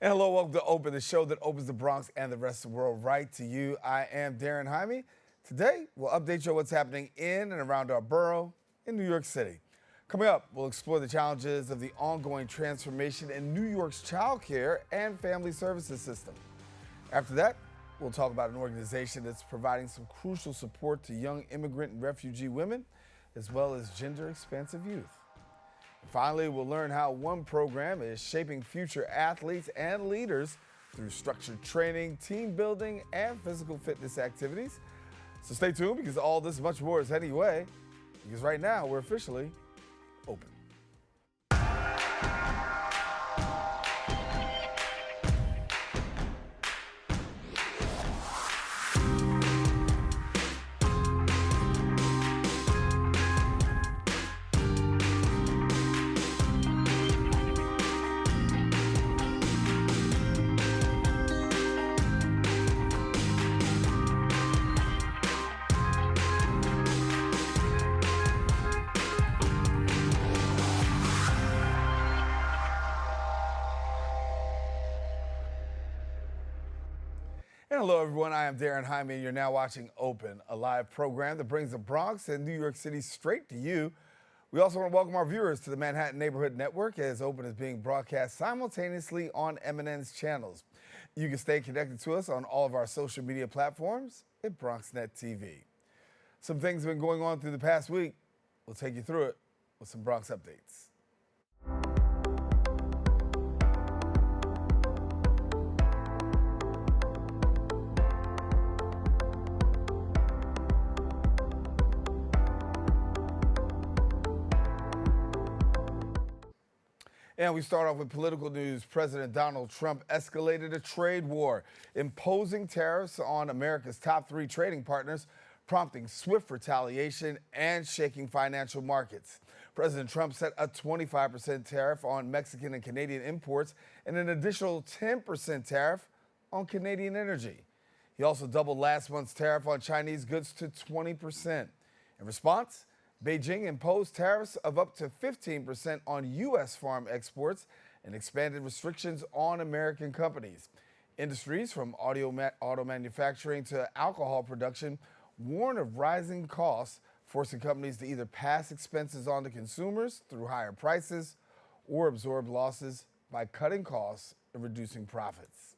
And hello, welcome to Open, the show that opens the Bronx and the rest of the world right to you. I am Daren Jaime. Today, we'll update you on what's happening in and around our borough in New York City. Coming up, we'll explore the challenges of the ongoing transformation in New York's child care and family services system. After that, we'll talk about an organization that's providing some crucial support to young immigrant and refugee women, as well as gender-expansive youth. Finally, we'll learn how one program is shaping future athletes and leaders through structured training, team building, and physical fitness activities. So stay tuned because all this and much more is heading your way, because right now we're officially open. And hello, everyone. I am Daren Jaime, and you're now watching Open, a live program that brings the Bronx and New York City straight to you. We also want to welcome our viewers to the Manhattan Neighborhood Network, as Open is being broadcast simultaneously on MNN's channels. You can stay connected to us on all of our social media platforms at BronxNet TV. Some things have been going on through the past week. We'll take you through it with some Bronx updates. And we start off with political news. President Donald Trump escalated a trade war, imposing tariffs on America's top three trading partners, prompting swift retaliation and shaking financial markets. President Trump set a 25% tariff on Mexican and Canadian imports and an additional 10% tariff on Canadian energy. He also doubled last month's tariff on Chinese goods to 20%. In response, Beijing imposed tariffs of up to 15% on U.S. farm exports and expanded restrictions on American companies. Industries from auto manufacturing to alcohol production warn of rising costs, forcing companies to either pass expenses on to consumers through higher prices or absorb losses by cutting costs and reducing profits.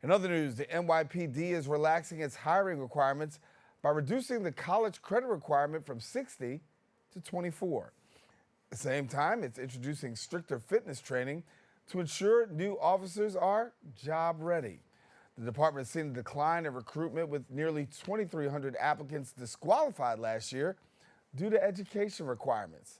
In other news, the NYPD is relaxing its hiring requirements by reducing the college credit requirement from 60 to 24. At the same time, it's introducing stricter fitness training to ensure new officers are job ready. The department has seen a decline in recruitment, with nearly 2,300 applicants disqualified last year due to education requirements.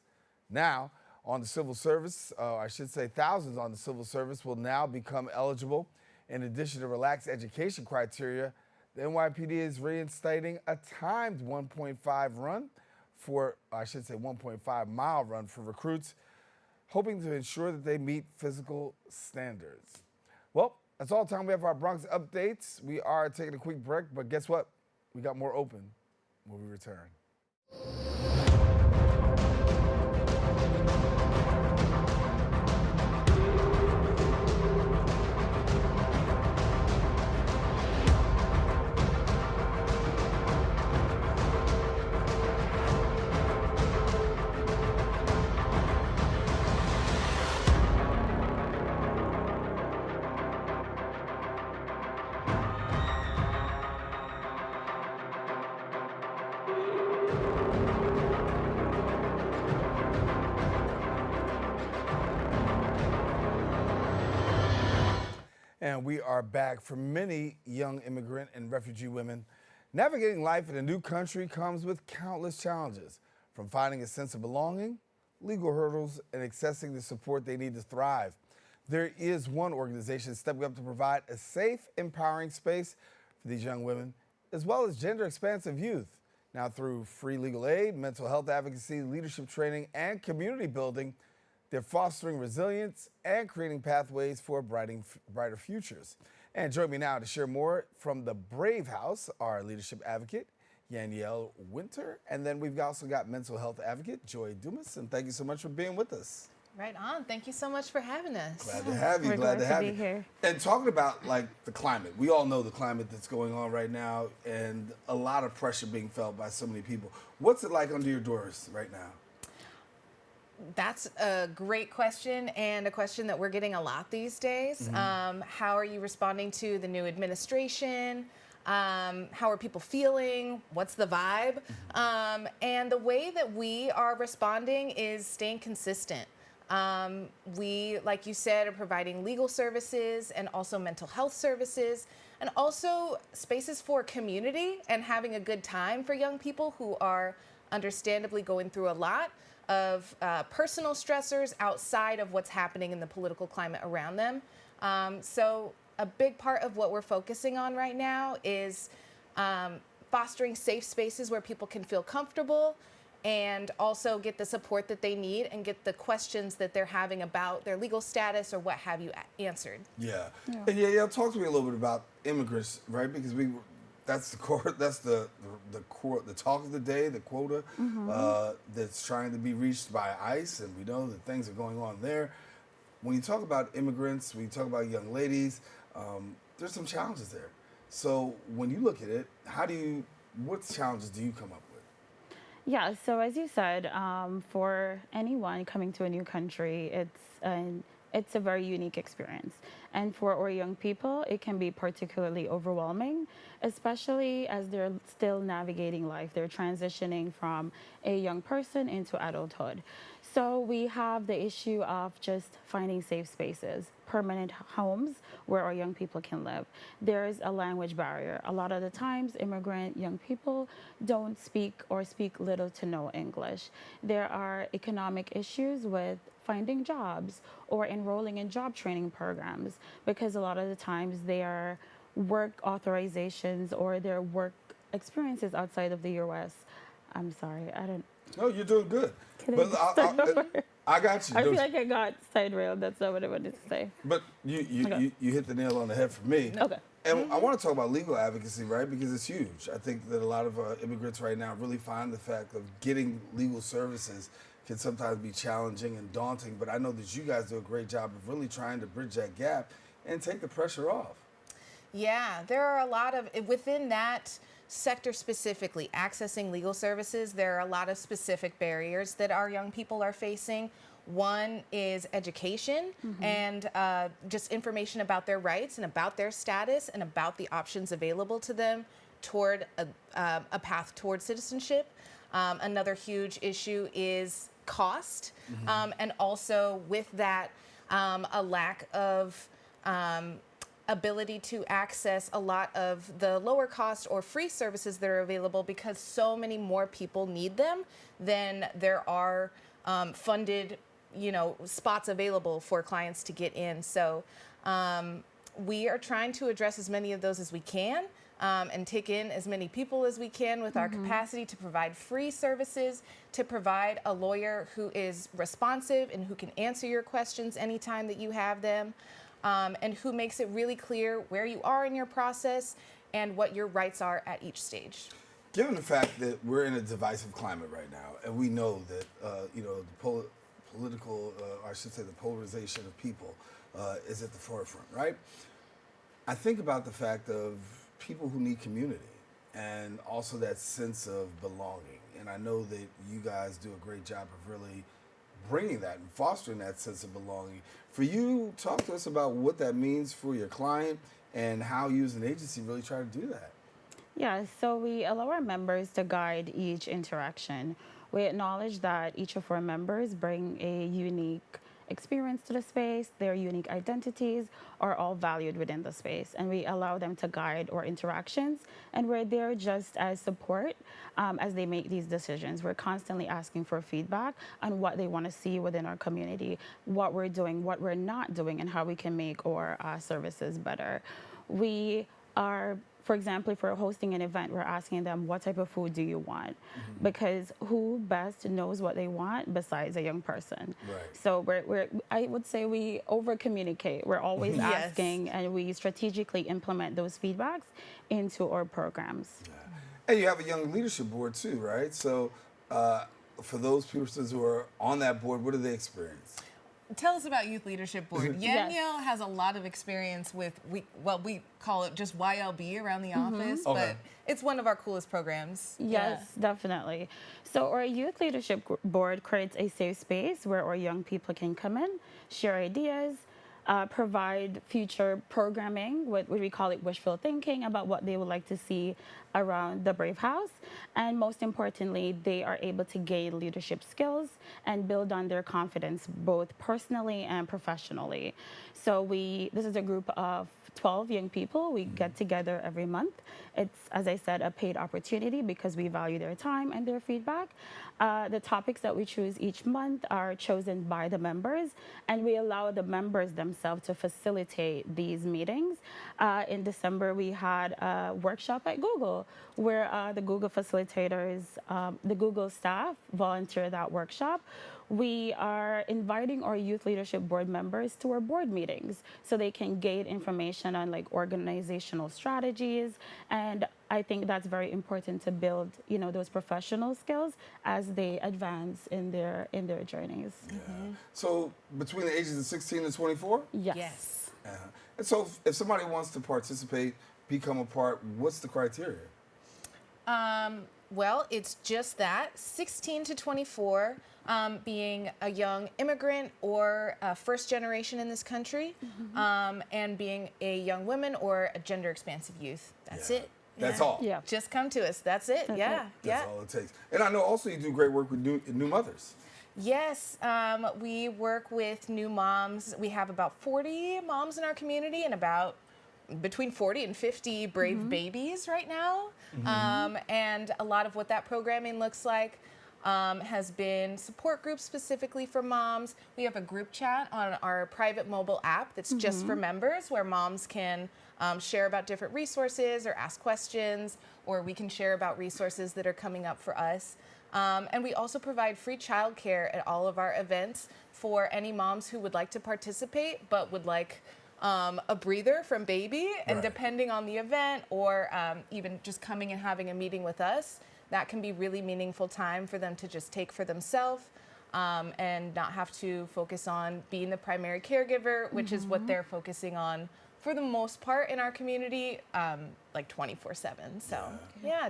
Now, on the civil service, thousands on the civil service will now become eligible. In addition to relaxed education criteria, the NYPD is reinstating a timed 1.5 mile run for recruits, hoping to ensure that they meet physical standards. Well, that's all the time we have for our Bronx updates. We are taking a quick break, but guess what? We got more Open when we return. And we are back. For many young immigrant and refugee women, navigating life in a new country comes with countless challenges, from finding a sense of belonging, legal hurdles, and accessing the support they need to thrive. There is one organization stepping up to provide a safe, empowering space for these young women, as well as gender-expansive youth. Now, through free legal aid, mental health advocacy, leadership training, and community building, they're fostering resilience and creating pathways for brighter futures. And join me now to share more from the Brave House, our leadership advocate, Yaniel, Wynter, and then we've also got mental health advocate, Dumas. And thank you so much for being with us. Right on. Thank you so much for having us. Glad to have you. We're Glad to have you. be here. And talking about like the climate, we all know the climate that's going on right now, and a lot of pressure being felt by so many people. What's it like under your doors right now? That's a great question, and a question that we're getting a lot these days. How are you responding to the new administration? How are people feeling? What's the vibe? And the way that we are responding is staying consistent. We, like you said, are providing legal services and also mental health services, and also spaces for community and having a good time for young people who are understandably going through a lot of personal stressors outside of what's happening in the political climate around them. So a big part of what we're focusing on right now is fostering safe spaces where people can feel comfortable and also get the support that they need and get the questions that they're having about their legal status or what have you answered. Yeah. And yeah, talk to me a little bit about immigrants, right? Because that's the core, that's the talk of the day, the quota that's trying to be reached by ICE, and we know that things are going on there. When you talk about immigrants, when you talk about young ladies, there's some challenges there. So when you look at it, what challenges do you come up with? Yeah, so as you said, for anyone coming to a new country, it's a very unique experience. And for our young people, it can be particularly overwhelming, especially as they're still navigating life. They're transitioning from a young person into adulthood. So we have the issue of just finding safe spaces, permanent homes where our young people can live. There's a language barrier. A lot of the times, immigrant young people don't speak or speak little to no English. There are economic issues with finding jobs or enrolling in job training programs, because a lot of the times their work authorizations or their work experiences outside of the U.S. I'm sorry, I don't. No, you're doing good. I got you. I feel like I got side railed. That's not what I wanted to say. But you hit the nail on the head for me. Okay. And I want to talk about legal advocacy, right? Because it's huge. I think that a lot of immigrants right now really find the fact of getting legal services can sometimes be challenging and daunting. But I know that you guys do a great job of really trying to bridge that gap and take the pressure off. Yeah, there are a lot of, within that sector specifically, accessing legal services, there are a lot of specific barriers that our young people are facing. One is education and just information about their rights and about their status and about the options available to them toward a path toward citizenship. Another huge issue is cost, and also with that, a lack of ability to access a lot of the lower cost or free services that are available, because so many more people need them than there are funded, spots available for clients to get in. So we are trying to address as many of those as we can, and take in as many people as we can with our capacity to provide free services, to provide a lawyer who is responsive and who can answer your questions anytime that you have them. And who makes it really clear where you are in your process and what your rights are at each stage. Given the fact that we're in a divisive climate right now, and we know that the political, I should say the polarization of people is at the forefront, right? I think about the fact of people who need community and also that sense of belonging. And I know that you guys do a great job of really bringing that and fostering that sense of belonging. For you, talk to us about what that means for your client and how you as an agency really try to do that. Yeah, so we allow our members to guide each interaction. We acknowledge that each of our members bring a unique experience to the space, their unique identities are all valued within the space, and we allow them to guide our interactions, and we're there just as support as they make these decisions. We're constantly asking for feedback on what they want to see within our community, what we're doing, what we're not doing, and how we can make our services better. We are, for example, if we're hosting an event, we're asking them, what type of food do you want? Because who best knows what they want besides a young person? Right. So I would say we over-communicate. We're always asking, and we strategically implement those feedbacks into our programs. Yeah. And you have a young leadership board too, right? So for those persons who are on that board, what do they experience? Tell us about Youth Leadership Board. Yaniel has a lot of experience with, we call it just YLB around the office, but it's one of our coolest programs. Yes, definitely. So our Youth Leadership Board creates a safe space where our young people can come in, share ideas, provide future programming, what we call it wishful thinking, about what they would like to see around the Brave House. And most importantly, they are able to gain leadership skills and build on their confidence both personally and professionally. So this is a group of 12 young people. We get together every month. It's, as I said, a paid opportunity because we value their time and their feedback. The topics that we choose each month are chosen by the members, and we allow the members themselves to facilitate these meetings. In December, we had a workshop at Google where the Google facilitators, the Google staff volunteered that workshop. We are inviting our Youth Leadership Board members to our board meetings so they can gain information on like organizational strategies, and I think that's very important to build, those professional skills as they advance in their journeys. Yeah. So between the ages of 16 and 24? Yes. And so if somebody wants to participate, become a part, what's the criteria? Well, it's just that 16 to 24, being a young immigrant or first generation in this country, and being a young woman or a gender expansive youth. That's it. That's all. Yeah. Just come to us. That's it. That's all it takes. And I know also you do great work with new mothers. Yes, we work with new moms. We have about 40 moms in our community and about between 40 and 50 brave babies right now. And a lot of what that programming looks like has been support groups specifically for moms. We have a group chat on our private mobile app that's just for members, where moms can share about different resources or ask questions, or we can share about resources that are coming up for us. And we also provide free childcare at all of our events for any moms who would like to participate but would like a breather from baby, and depending on the event, or even just coming and having a meeting with us, that can be really meaningful time for them to just take for themselves, and not have to focus on being the primary caregiver, which is what they're focusing on for the most part in our community, like 24/7. So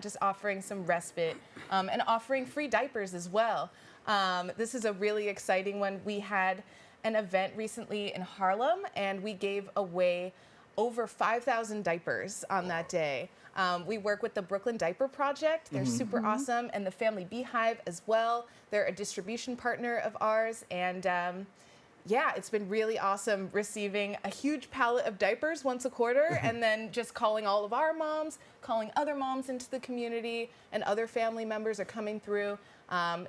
just offering some respite, and offering free diapers as well. This is a really exciting one. We had an event recently in Harlem, and we gave away over 5,000 diapers on that day. We work with the Brooklyn Diaper Project. They're super awesome, and the Family Beehive as well. They're a distribution partner of ours, and it's been really awesome receiving a huge pallet of diapers once a quarter, and then just calling all of our moms, calling other moms into the community, and other family members are coming through.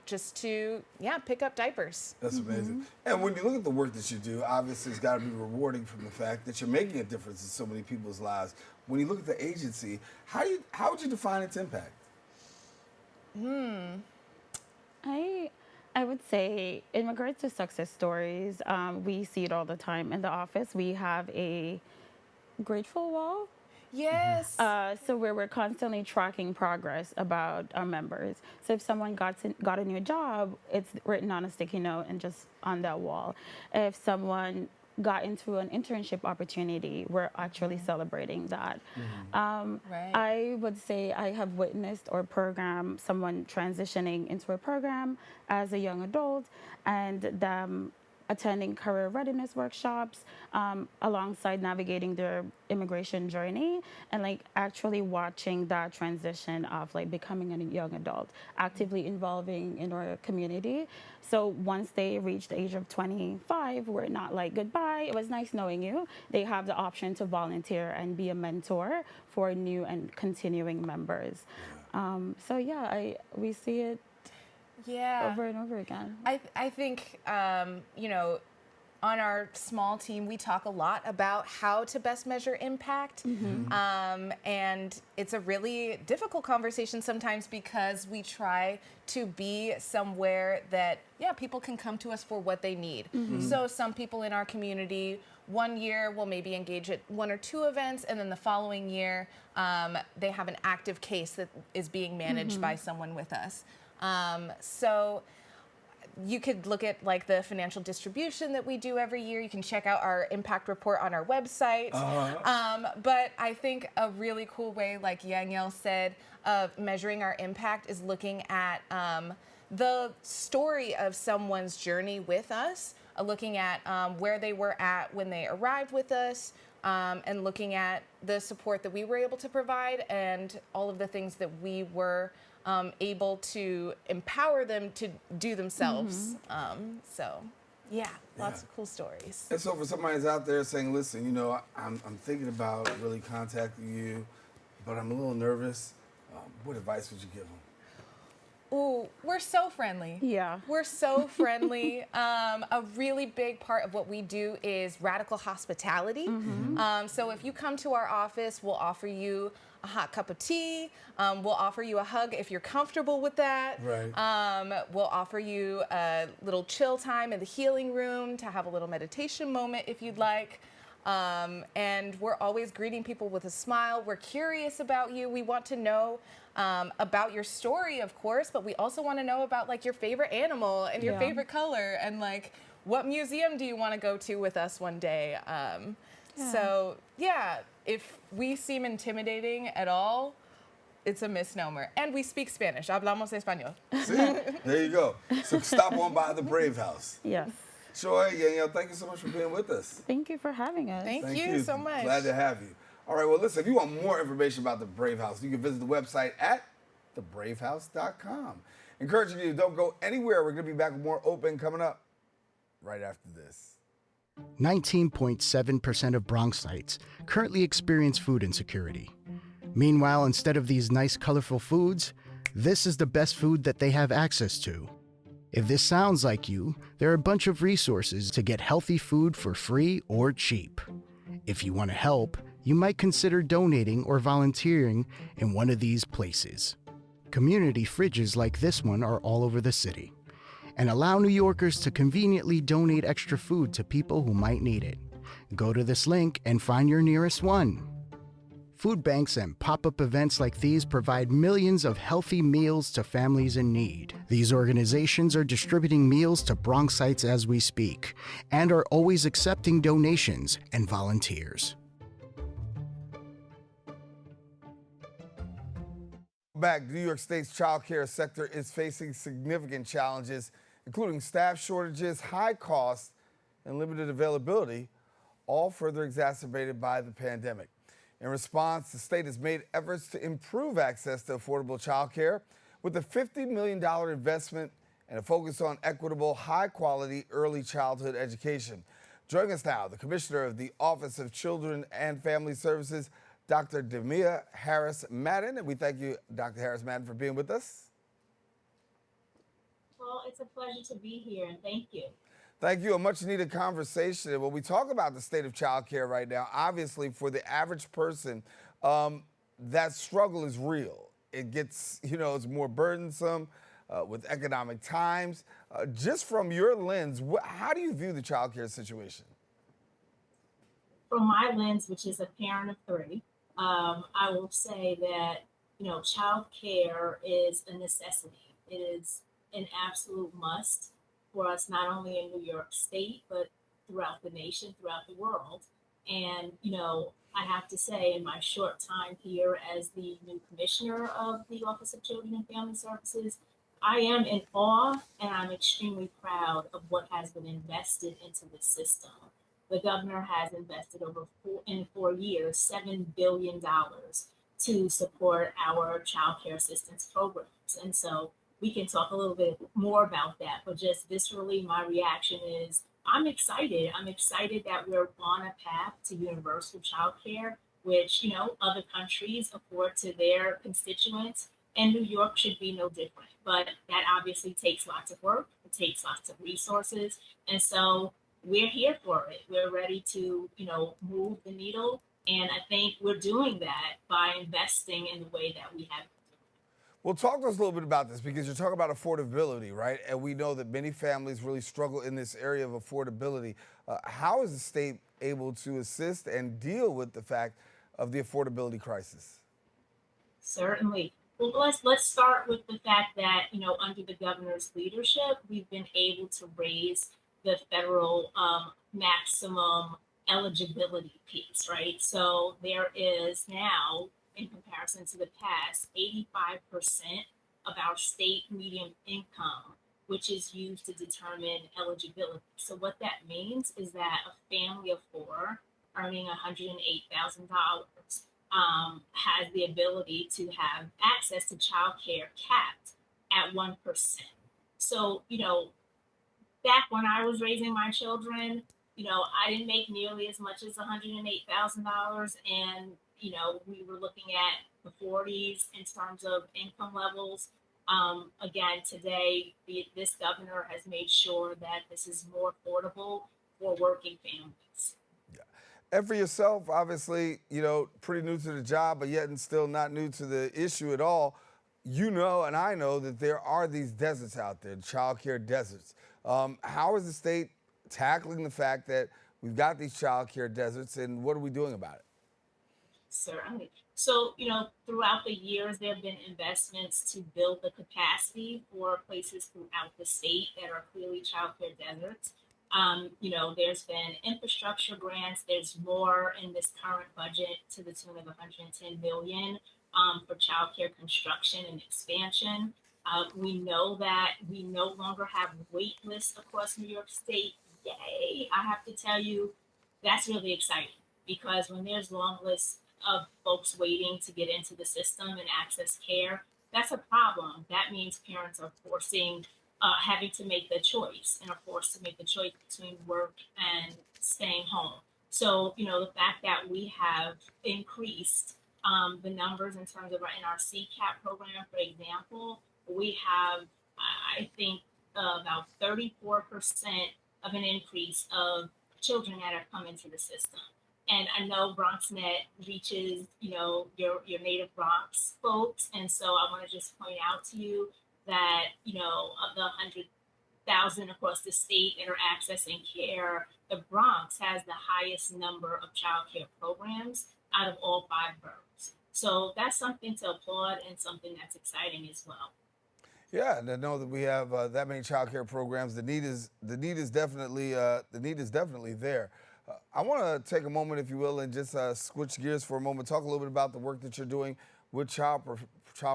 Just to pick up diapers. That's amazing. And when you look at the work that you do, obviously it's got to be rewarding from the fact that you're making a difference in so many people's lives. When you look at the agency, how would you define its impact? I would say, in regards to success stories, we see it all the time in the office. We have a grateful wall. Yes. So where we're constantly tracking progress about our members. So if someone got a new job, it's written on a sticky note and just on that wall. If someone got into an internship opportunity, we're actually celebrating that. I would say I have witnessed or programmed someone transitioning into a program as a young adult, and them attending career readiness workshops, alongside navigating their immigration journey, and like actually watching that transition of like becoming a young adult, actively involving in our community. So once they reach the age of 25, we're not like goodbye, it was nice knowing you. They have the option to volunteer and be a mentor for new and continuing members. We see it over and over again. I think, on our small team, we talk a lot about how to best measure impact. And it's a really difficult conversation sometimes because we try to be somewhere that, people can come to us for what they need. So some people in our community, one year will maybe engage at 1 or 2 events, and then the following year, they have an active case that is being managed by someone with us. So you could look at like the financial distribution that we do every year. You can check out our impact report on our website. But I think a really cool way, like Yaniel said, of measuring our impact is looking at the story of someone's journey with us, looking at where they were at when they arrived with us, and looking at the support that we were able to provide and all of the things that we were able to empower them to do themselves. So, yeah, lots of cool stories. And so for somebody that's out there saying, listen, you know, I'm thinking about really contacting you, but I'm a little nervous, what advice would you give them? Ooh, we're so friendly. Yeah. We're so friendly. A really big part of what we do is radical hospitality. So if you come to our office, we'll offer you a hot cup of tea. We'll offer you a hug if you're comfortable with that. Right. We'll offer you a little chill time in the healing room to have a little meditation moment if you'd like. And we're always greeting people with a smile. We're curious about you. We want to know about your story, of course, but we also want to know about like your favorite animal and your favorite color and like what museum do you want to go to with us one day. So yeah, if we seem intimidating at all, it's a misnomer. And we speak Spanish. Hablamos español. See? There you go. So stop on by the Brave House. Yes. Sure, Yaniel, thank you so much for being with us. Thank you for having us. Thank you so much. Glad to have you. All right, well, listen, if you want more information about the Brave House, you can visit the website at thebravehouse.com. Encouraging you to don't go anywhere. We're going to be back with more Open coming up right after this. 19.7% of Bronxites currently experience food insecurity. Meanwhile, instead of these nice, colorful foods, this is the best food that they have access to. If this sounds like you, there are a bunch of resources to get healthy food for free or cheap. If you want to help, you might consider donating or volunteering in one of these places. Community fridges like this one are all over the city and allow New Yorkers to conveniently donate extra food to people who might need it. Go to this link and find your nearest one. Food banks and pop-up events like these provide millions of healthy meals to families in need. These organizations are distributing meals to Bronxites as we speak and are always accepting donations and volunteers. Back, New York State's child care sector is facing significant challenges, including staff shortages, high costs, and limited availability, all further exacerbated by the pandemic. In response, the state has made efforts to improve access to affordable child care with a $50 million investment and a focus on equitable, high-quality early childhood education. Joining us now, the Commissioner of the Office of Children and Family Services, Dr. DaMia Harris-Madden. And we thank you, Dr. Harris-Madden, for being with us. Well, it's a pleasure to be here, and thank you. Thank you. A much-needed conversation. And when we talk about the state of child care right now, obviously for the average person, that struggle is real. It gets, it's more burdensome with economic times. Just from your lens, how do you view the child care situation? From my lens, which is a parent of three, I will say that, child care is a necessity. It is an absolute must for us, not only in New York State, but throughout the nation, throughout the world. And, I have to say, in my short time here as the new commissioner of the Office of Children and Family Services, I am in awe and I'm extremely proud of what has been invested into this system. The governor has invested in 4 years, $7 billion to support our child care assistance programs. And so we can talk a little bit more about that, but just viscerally, my reaction is I'm excited. I'm excited that we're on a path to universal child care, which, other countries afford to their constituents, and New York should be no different. But that obviously takes lots of work. It takes lots of resources. And so we're here for it. We're ready to, move the needle. And I think we're doing that by investing in the way that we have. Well, talk to us a little bit about this, because you're talking about affordability, right? And we know that many families really struggle in this area of affordability. How is the state able to assist and deal with the fact of the affordability crisis? Certainly. Well, let's start with the fact that under the governor's leadership, we've been able to raise the federal maximum eligibility piece, right? So there is now, in comparison to the past, 85% of our state median income, which is used to determine eligibility. So what that means is that a family of four earning $108,000 has the ability to have access to childcare capped at 1%. So, back when I was raising my children, I didn't make nearly as much as $108,000. And, we were looking at the 40s in terms of income levels. Again, today, this governor has made sure that this is more affordable for working families. And for yourself, obviously, pretty new to the job, but yet and still not new to the issue at all. You know, and I know that there are these deserts out there, childcare deserts. How is the state tackling the fact that we've got these childcare deserts, and what are we doing about it? Certainly. So, throughout the years, there have been investments to build the capacity for places throughout the state that are clearly childcare deserts. There's been infrastructure grants. There's more in this current budget to the tune of 110 million for childcare construction and expansion. We know that we no longer have wait lists across New York State. Yay! I have to tell you, that's really exciting because when there's long lists of folks waiting to get into the system and access care, that's a problem. That means parents are having to make the choice and are forced to make the choice between work and staying home. So, the fact that we have increased the numbers in terms of in our CCAP program, for example, we have, I think, about 34% of an increase of children that have come into the system. And I know BronxNet reaches, your native Bronx folks. And so I want to just point out to you that, of the 100,000 across the state that are accessing care, the Bronx has the highest number of childcare programs out of all 5 boroughs. So that's something to applaud and something that's exciting as well. Yeah, and to know that we have that many childcare programs, the need is definitely there. I want to take a moment, if you will, and just switch gears for a moment. Talk a little bit about the work that you're doing with Child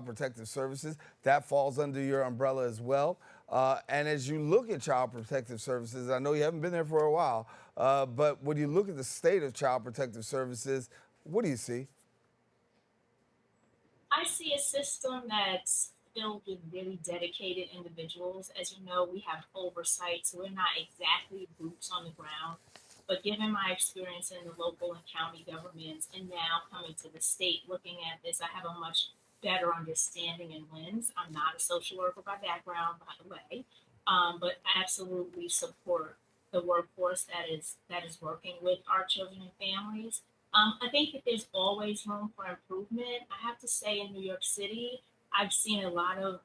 Protective Services. That falls under your umbrella as well. And as you look at Child Protective Services, I know you haven't been there for a while, but when you look at the state of Child Protective Services, what do you see? I see a system that's filled with really dedicated individuals. As you know, we have oversight, so we're not exactly boots on the ground. But given my experience in the local and county governments and now coming to the state looking at this, I have a much better understanding and lens. I'm not a social worker by background, by the way, but I absolutely support the workforce that is working with our children and families. I think that there's always room for improvement. I have to say, in New York City, I've seen a lot of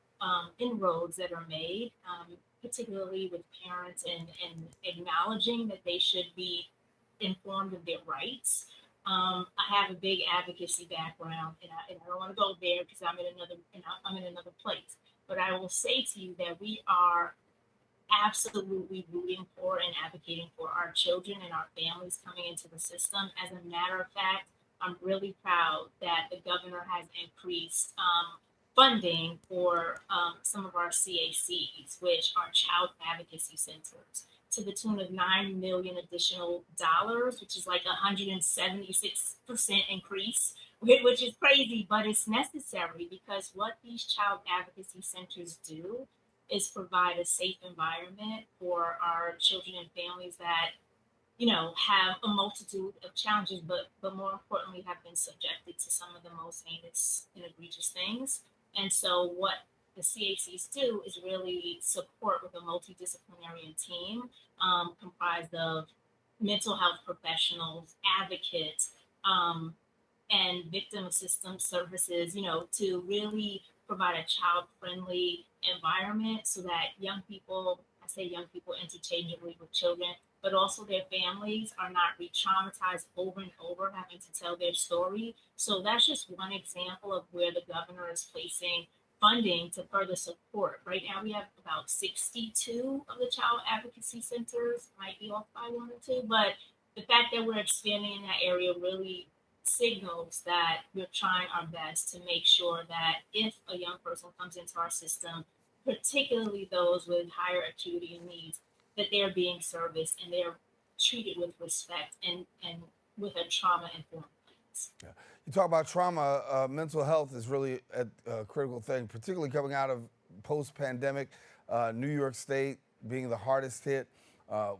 inroads that are made, particularly with parents and acknowledging that they should be informed of their rights. I have a big advocacy background, and I don't want to go there because I'm in another place. But I will say to you that we are absolutely rooting for and advocating for our children and our families coming into the system. As a matter of fact, I'm really proud that the governor has increased funding for some of our CACs, which are child advocacy centers, to the tune of $9 million additional dollars, which is like 176% increase, which is crazy, but it's necessary because what these child advocacy centers do is provide a safe environment for our children and families that, have a multitude of challenges, but more importantly, have been subjected to some of the most heinous and egregious things. And so what the CACs do is really support with a multidisciplinary team comprised of mental health professionals, advocates, and victim assistance services, to really provide a child-friendly environment so that young people, I say young people interchangeably with children, but also their families are not re-traumatized over and over, having to tell their story. So that's just one example of where the governor is placing funding to further support. Right now, we have about 62 of the child advocacy centers, might be off by one or two, but the fact that we're expanding in that area really signals that we're trying our best to make sure that if a young person comes into our system, particularly those with higher acuity and needs, that they're being serviced and they're treated with respect and with a trauma-informed lens. Yeah. You talk about trauma, mental health is really a critical thing, particularly coming out of post-pandemic, New York State being the hardest hit.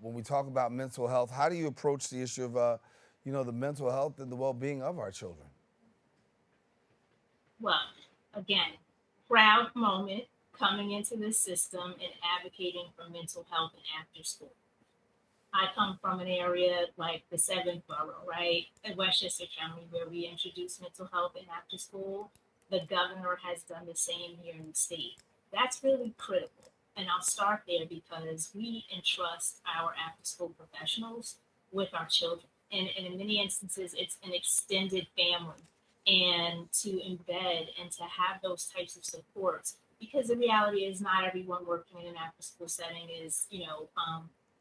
When we talk about mental health, how do you approach the issue of, the mental health and the well-being of our children? Well, again, proud moment coming into this system and advocating for mental health and after school. I come from an area like the 7th borough, right, in Westchester County, where we introduced mental health and after school. The governor has done the same here in the state. That's really critical. And I'll start there because we entrust our after school professionals with our children. And in many instances, it's an extended family. And to embed and to have those types of supports, because the reality is not everyone working in an after school setting is,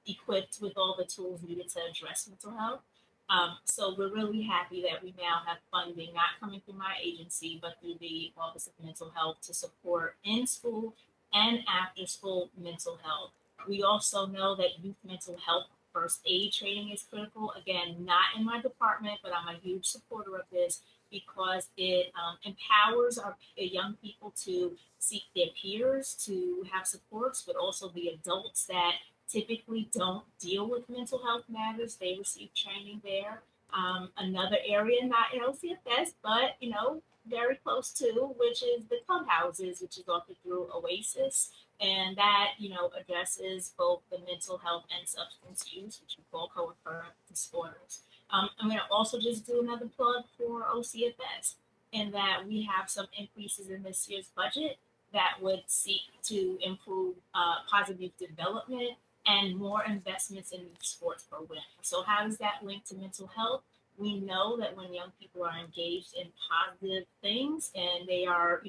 equipped with all the tools needed to address mental health. So we're really happy that we now have funding not coming through my agency, but through the Office of Mental Health to support in school and after school mental health. We also know that youth mental health first aid training is critical. Again, not in my department, but I'm a huge supporter of this because it empowers our young people to seek their peers, to have supports, but also the adults that typically don't deal with mental health matters. They receive training there. Another area, not in OCFS, but very close to, which is the clubhouses, which is offered through Oasis, and that addresses both the mental health and substance use, which we call co-occurrent disorders. I'm going to also just do another plug for OCFS, in that we have some increases in this year's budget that would seek to improve positive youth development and more investments in youth sports programs. So how does that link to mental health? We know that when young people are engaged in positive things and they are,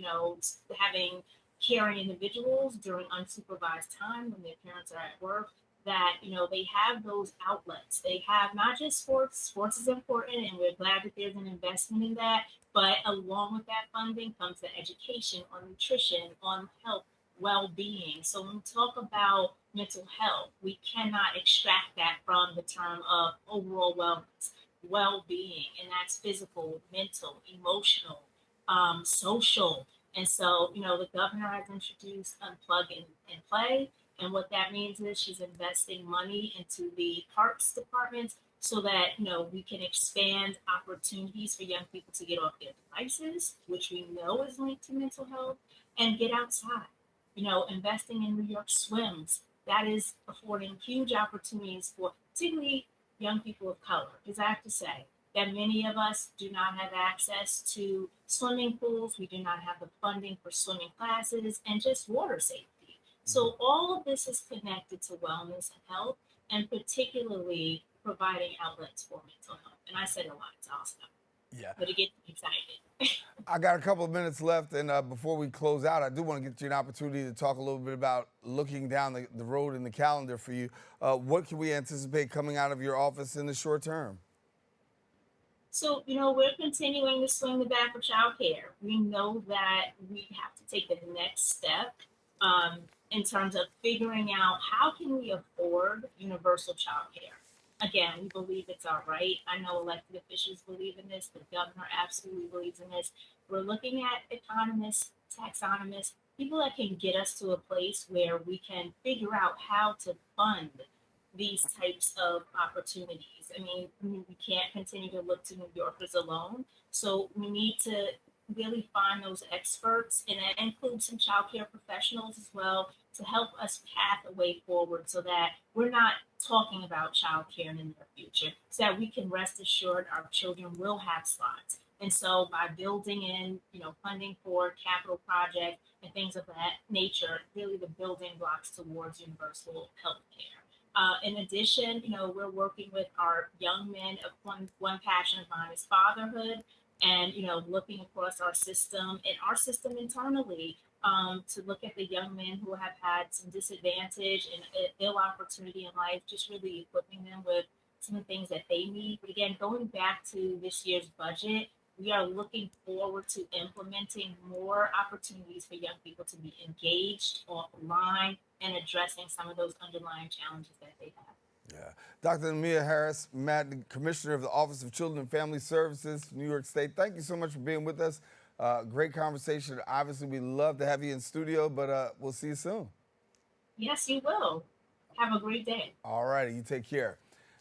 having caring individuals during unsupervised time when their parents are at work, that, they have those outlets. They have not just sports. Sports is important, and we're glad that there's an investment in that. But along with that funding comes the education on nutrition, on health, well-being. So when we talk about mental health, we cannot extract that from the term of overall wellness, well-being, and that's physical, mental, emotional, social. And so, the governor has introduced Unplug and Play. And what that means is she's investing money into the parks department so that, we can expand opportunities for young people to get off their devices, which we know is linked to mental health, and get outside. Investing in New York Swims, that is affording huge opportunities for particularly young people of color. Because I have to say that many of us do not have access to swimming pools. We do not have the funding for swimming classes and just water safety. So all of this is connected to wellness and health, and particularly providing outlets for mental health. And I said a lot, so I'll stop. Yeah. But it gets me excited. I got a couple of minutes left, and before we close out, I do want to get you an opportunity to talk a little bit about looking down the road in the calendar for you. What can we anticipate coming out of your office in the short term? So, we're continuing to swing the bat for childcare. We know that we have to take the next step in terms of figuring out how can we afford universal childcare. Again, we believe it's our right. I know elected officials believe in this. The governor absolutely believes in this. We're looking at economists, taxonomists, people that can get us to a place where we can figure out how to fund these types of opportunities. I mean, we can't continue to look to New Yorkers alone. So we need to really find those experts, and that includes some childcare professionals as well, to help us path a way forward so that we're not talking about childcare in the near future, so that we can rest assured our children will have slots. And so by building in, funding for capital projects and things of that nature, really the building blocks towards universal health care. In addition, we're working with our young men. One passion of mine is fatherhood, and looking across our system and our system internally, to look at the young men who have had some disadvantage and ill opportunity in life, just really equipping them with some of the things that they need. But again, going back to this year's budget, we are looking forward to implementing more opportunities for young people to be engaged offline and addressing some of those underlying challenges that they have. Yeah. Dr. DaMia Harris-Madden, Commissioner of the Office of Children and Family Services, New York State. Thank you so much for being with us. Great conversation. Obviously, we love to have you in studio, but we'll see you soon. Yes, you will. Have a great day. All righty, you take care.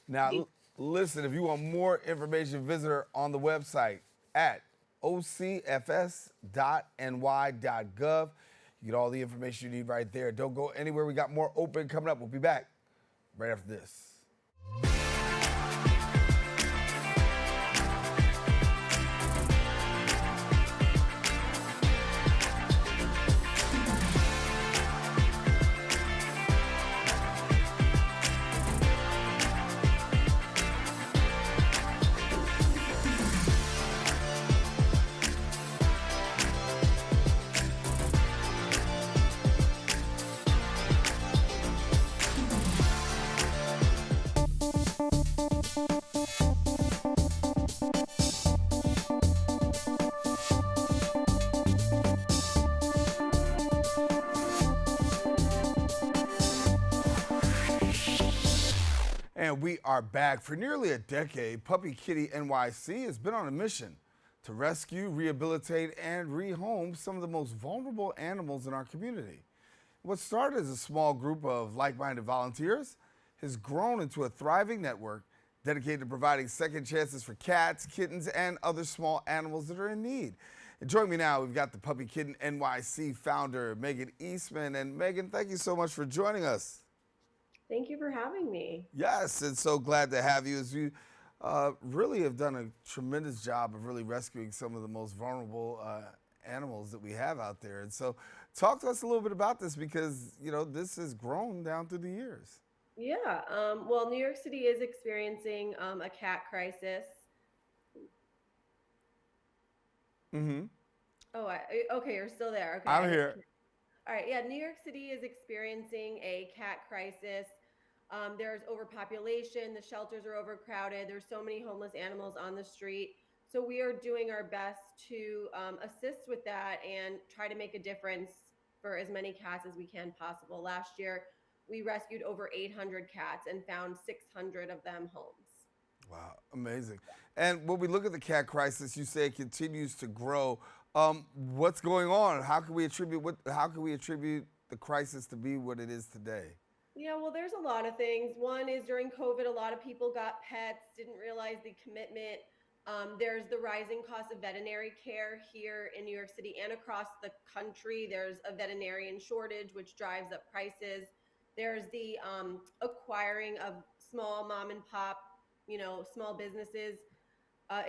Now, listen, if you want more information, visit her on the website at ocfs.ny.gov. You get all the information you need right there. Don't go anywhere. We got more open coming up. We'll be back right after this. And we are back. For nearly a decade, Puppy Kitty NYC has been on a mission to rescue, rehabilitate, and rehome some of the most vulnerable animals in our community. What started as a small group of like-minded volunteers has grown into a thriving network dedicated to providing second chances for cats, kittens, and other small animals that are in need. And joining me now, we've got the Puppy Kitten NYC founder, Megan Eastman. And Megan, thank you so much for joining us. Thank you for having me. Yes, and so glad to have you, as you really have done a tremendous job of really rescuing some of the most vulnerable animals that we have out there. And so talk to us a little bit about this, because, this has grown down through the years. Yeah, well, New York City is experiencing a cat crisis. Mm-hmm. Oh, okay, you're still there. Okay, I'm here. All right, yeah, New York City is experiencing a cat crisis. There's overpopulation, the shelters are overcrowded, there's so many homeless animals on the street. So we are doing our best to assist with that and try to make a difference for as many cats as we can possible. Last year, we rescued over 800 cats and found 600 of them homes. Wow, amazing. And when we look at the cat crisis, you say it continues to grow. What's going on? How can we attribute the crisis to be what it is today? Yeah, well, there's a lot of things. One is during COVID, a lot of people got pets, didn't realize the commitment. There's the rising cost of veterinary care here in New York City and across the country. There's a veterinarian shortage, which drives up prices. There's the acquiring of small mom and pop, small businesses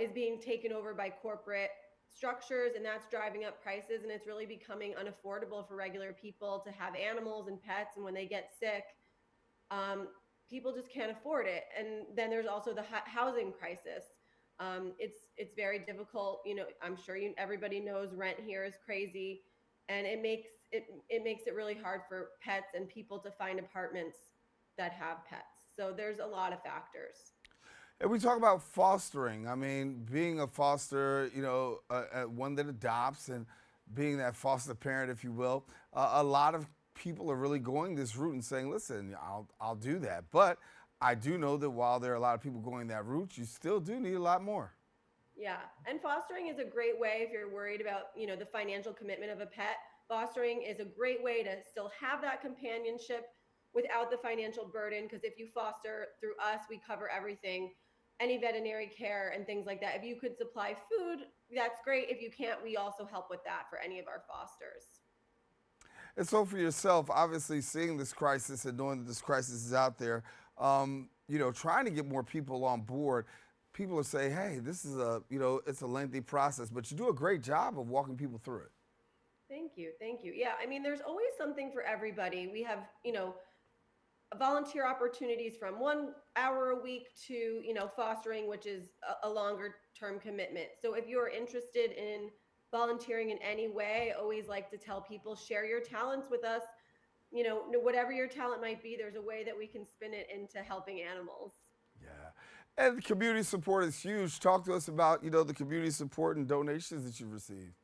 is being taken over by corporate structures, and that's driving up prices, and it's really becoming unaffordable for regular people to have animals and pets, and when they get sick, people just can't afford it. And then there's also the housing crisis. It's very difficult. I'm sure everybody knows rent here is crazy, and it makes it really hard for pets and people to find apartments that have pets. So there's a lot of factors. And we talk about fostering. I mean, being a foster, one that adopts and being that foster parent, if you will, a lot of people are really going this route and saying, listen, I'll do that. But I do know that while there are a lot of people going that route, you still do need a lot more. Yeah, and fostering is a great way if you're worried about, the financial commitment of a pet. Fostering is a great way to still have that companionship without the financial burden, because if you foster through us, we cover everything. Any veterinary care and things like that. If you could supply food, that's great. If you can't, we also help with that for any of our fosters. And so for yourself, obviously seeing this crisis and knowing that this crisis is out there, trying to get more people on board, people are saying, hey, this is it's a lengthy process, but you do a great job of walking people through it. Thank you. Yeah, I mean, there's always something for everybody. We have, volunteer opportunities from 1 hour a week to, fostering, which is a longer term commitment. So if you're interested in volunteering in any way, I always like to tell people, share your talents with us. Whatever your talent might be, there's a way that we can spin it into helping animals. Yeah. And the community support is huge. Talk to us about, the community support and donations that you've received.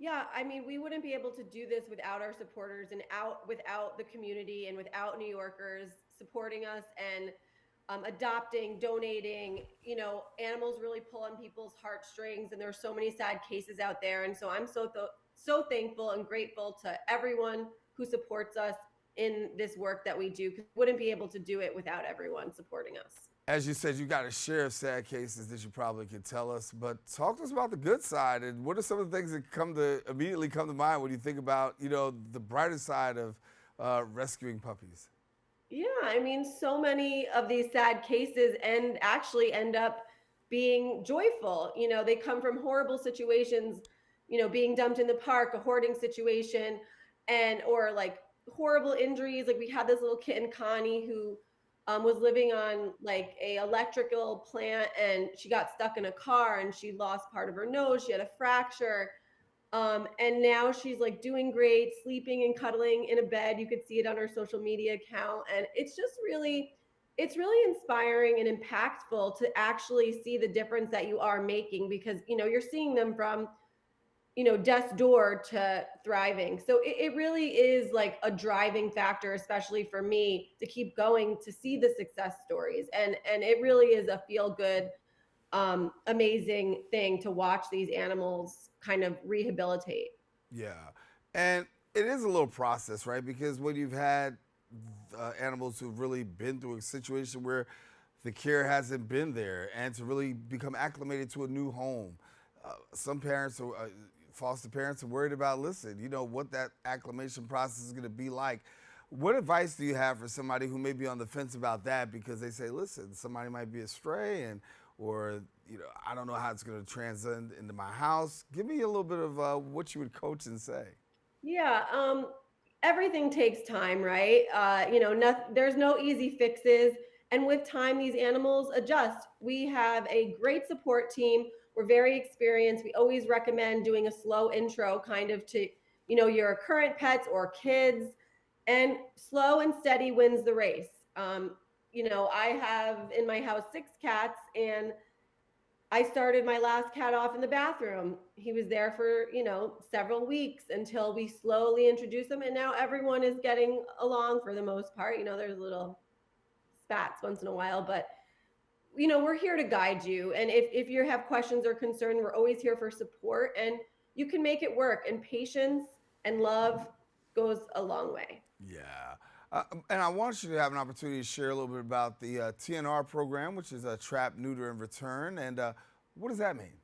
Yeah, I mean, we wouldn't be able to do this without our supporters and without the community and without New Yorkers supporting us and adopting, donating. Animals really pull on people's heartstrings, and there are so many sad cases out there. And so I'm so thankful and grateful to everyone who supports us in this work that we do, because we wouldn't be able to do it without everyone supporting us. As you said, you got a share of sad cases that you probably could tell us, but talk to us about the good side, and what are some of the things that immediately come to mind when you think about, the brighter side of rescuing puppies? Yeah, I mean, so many of these sad cases actually end up being joyful. They come from horrible situations, being dumped in the park, a hoarding situation, or like horrible injuries. Like we had this little kitten, Connie, who was living on like a electrical plant, and she got stuck in a car and she lost part of her nose. She had a fracture. And now she's like doing great, sleeping and cuddling in a bed. You could see it on her social media account. And it's really inspiring and impactful to actually see the difference that you are making, because, you're seeing them from, death's door to thriving. So it really is like a driving factor, especially for me, to keep going, to see the success stories. And it really is a feel good, amazing thing to watch these animals kind of rehabilitate. Yeah. And it is a little process, right? Because when you've had animals who've really been through a situation where the care hasn't been there, and to really become acclimated to a new home, some parents are foster parents are worried about, listen, what that acclimation process is going to be like. What advice do you have for somebody who may be on the fence about that, because they say, listen, somebody might be a stray, or I don't know how it's going to transcend into my house? Give me a little bit of what you would coach and say. Yeah, everything takes time, right? There's no easy fixes. And with time, these animals adjust. We have a great support team. We're very experienced. We always recommend doing a slow intro kind of to, your current pets or kids, and slow and steady wins the race. I have in my house 6 cats, and I started my last cat off in the bathroom. He was there for, several weeks until we slowly introduced him. And now everyone is getting along for the most part. There's little spats once in a while, but we're here to guide you. And if you have questions or concern, we're always here for support, and you can make it work. And patience and love goes a long way. Yeah. And I want you to have an opportunity to share a little bit about the TNR program, which is a trap, neuter, and return. And what does that mean?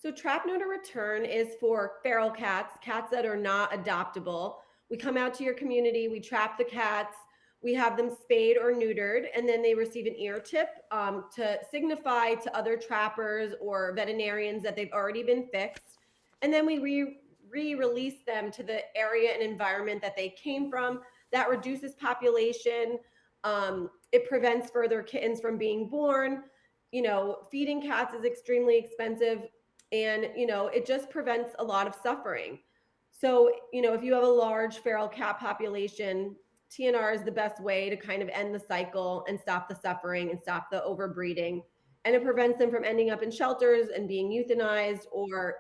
So trap, neuter, return is for feral cats that are not adoptable. We come out to your community, we trap the cats, we have them spayed or neutered, and then they receive an ear tip to signify to other trappers or veterinarians that they've already been fixed. And then we re-release them to the area and environment that they came from. That reduces population. It prevents further kittens from being born. Feeding cats is extremely expensive, and, it just prevents a lot of suffering. So, if you have a large feral cat population, TNR is the best way to kind of end the cycle and stop the suffering and stop the overbreeding. And it prevents them from ending up in shelters and being euthanized, or,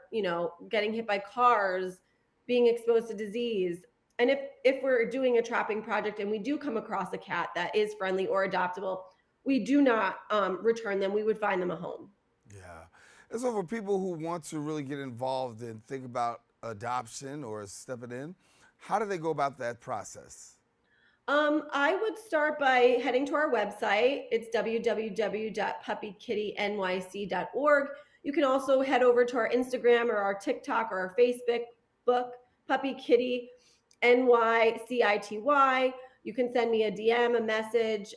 getting hit by cars, being exposed to disease. And if we're doing a trapping project and we do come across a cat that is friendly or adoptable, we do not return them. We would find them a home. Yeah. And so for people who want to really get involved and think about adoption or stepping in, how do they go about that process? I would start by heading to our website. It's www.puppykittynyc.org. You can also head over to our Instagram or our TikTok or our Facebook, Puppy Kitty NYCITY. You can send me a DM, a message,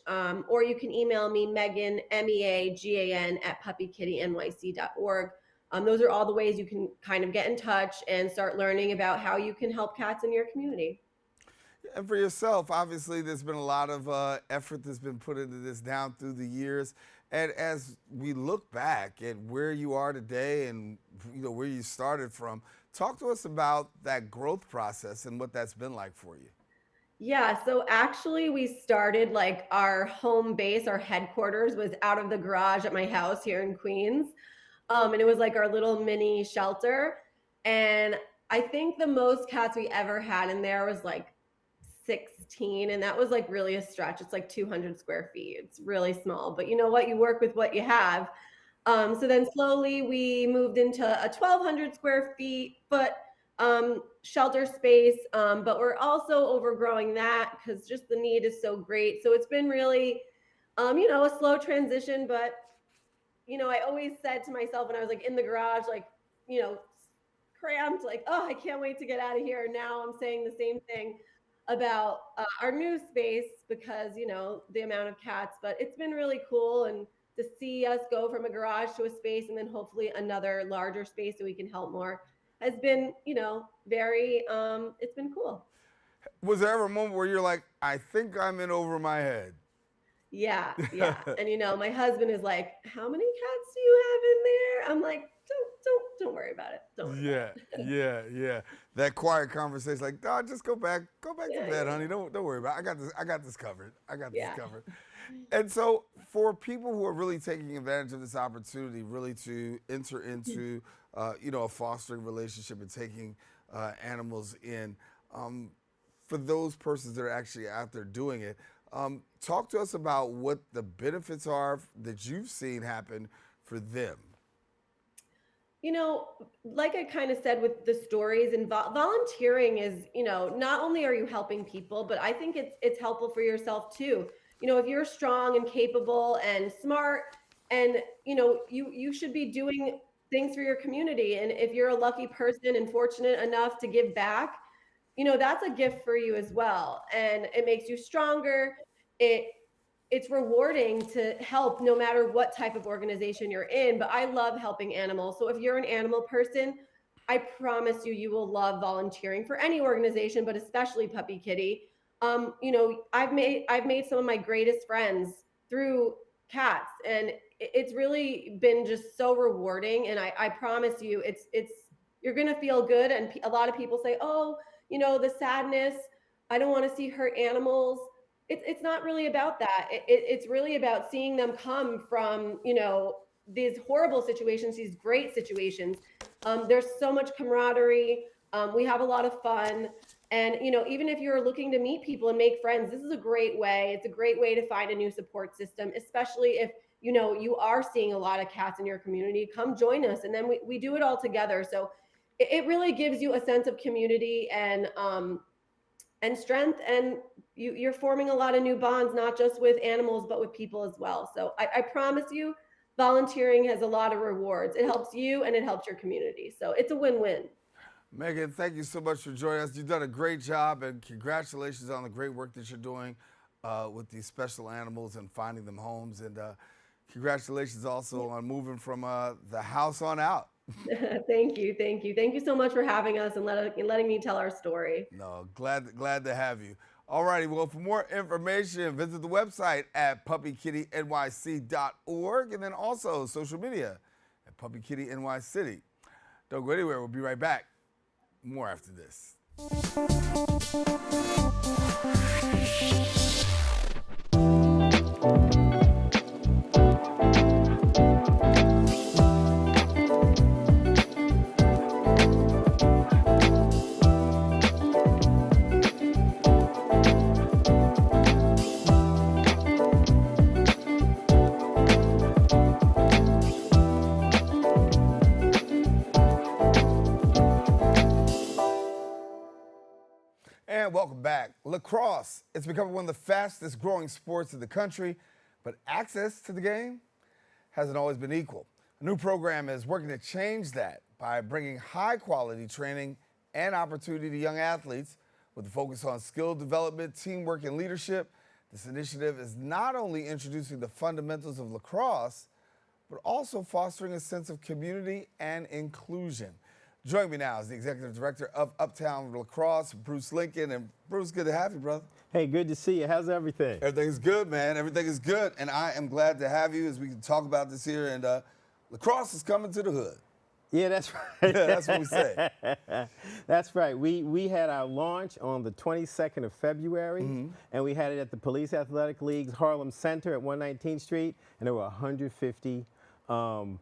or you can email me, Megan, MEAGAN, @puppykittynyc.org. Those are all the ways you can kind of get in touch and start learning about how you can help cats in your community. And for yourself, obviously, there's been a lot of effort that's been put into this down through the years. And as we look back at where you are today and where you started from, talk to us about that growth process and what that's been like for you. Yeah, so actually we started like our home base, our headquarters was out of the garage at my house here in Queens. And it was like our little mini shelter. And I think the most cats we ever had in there was like 16. And that was like really a stretch. It's like 200 square feet. It's really small, but you know what? You work with what you have. So then slowly we moved into a 1,200 square feet foot shelter space, but we're also overgrowing that because just the need is so great. So it's been really, a slow transition, but I always said to myself when I was like in the garage, like, cramped, like, oh, I can't wait to get out of here. Now I'm saying the same thing about our new space because, the amount of cats, but it's been really cool. And to see us go from a garage to a space and then hopefully another larger space so we can help more has been, very, it's been cool. Was there ever a moment where you're like, I think I'm in over my head? Yeah, yeah. And my husband is like, "How many cats do you have in there?" I'm like, "Don't worry about it. Don't worry Yeah, about it." yeah. That quiet conversation, like, dog, just go back to Yeah, bed, yeah, honey. Don't worry about it. I got this covered. I got this yeah. covered. And so, for people who are really taking advantage of this opportunity, really to enter into, a fostering relationship and taking animals in, for those persons that are actually out there doing it, talk to us about what the benefits are that you've seen happen for them. Like I kind of said with the stories and volunteering is, not only are you helping people, but I think it's helpful for yourself too. If you're strong and capable and smart and, you should be doing things for your community. And if you're a lucky person and fortunate enough to give back, that's a gift for you as well. And it makes you stronger. It it's rewarding to help no matter what type of organization you're in, but I love helping animals. So if you're an animal person, I promise you will love volunteering for any organization, but especially Puppy Kitty. I've made some of my greatest friends through cats, and it's really been just so rewarding. And I promise you, it's you're gonna feel good. And a lot of people say, oh, the sadness. I don't want to see hurt animals. It's not really about that. It's really about seeing them come from, these horrible situations, these great situations. There's so much camaraderie. We have a lot of fun. And, even if you're looking to meet people and make friends, this is a great way. It's a great way to find a new support system, especially if, you are seeing a lot of cats in your community. Come join us. And then we do it all together. So it really gives you a sense of community and strength, and you're forming a lot of new bonds, not just with animals, but with people as well. So I promise you, volunteering has a lot of rewards. It helps you and it helps your community. So it's a win-win. Megan, thank you so much for joining us. You've done a great job, and congratulations on the great work that you're doing with these special animals and finding them homes. And congratulations also on moving from the house on out. Thank you. Thank you. Thank you so much for having us and letting me tell our story. No, glad to have you. All righty, well, for more information, visit the website at puppykittynyc.org and then also social media at Puppy Kitty NY City. Don't go anywhere. We'll be right back. More after this. And welcome back. Lacrosse, it's becoming one of the fastest growing sports in the country, but access to the game hasn't always been equal. A new program is working to change that by bringing high quality training and opportunity to young athletes with a focus on skill development, teamwork, and leadership. This initiative is not only introducing the fundamentals of lacrosse, but also fostering a sense of community and inclusion. Joining me now is the executive director of Uptown Lacrosse, Bruce Lincoln. And Bruce, good to have you, brother. Hey, good to see you. How's everything? Everything's good, man. Everything is good. And I am glad to have you as we can talk about this here. And lacrosse is coming to the hood. Yeah, that's right. Yeah, that's what we say. That's right. We had our launch on the 22nd of February, and we had it at the Police Athletic League's Harlem Center at 119th Street, and there were 150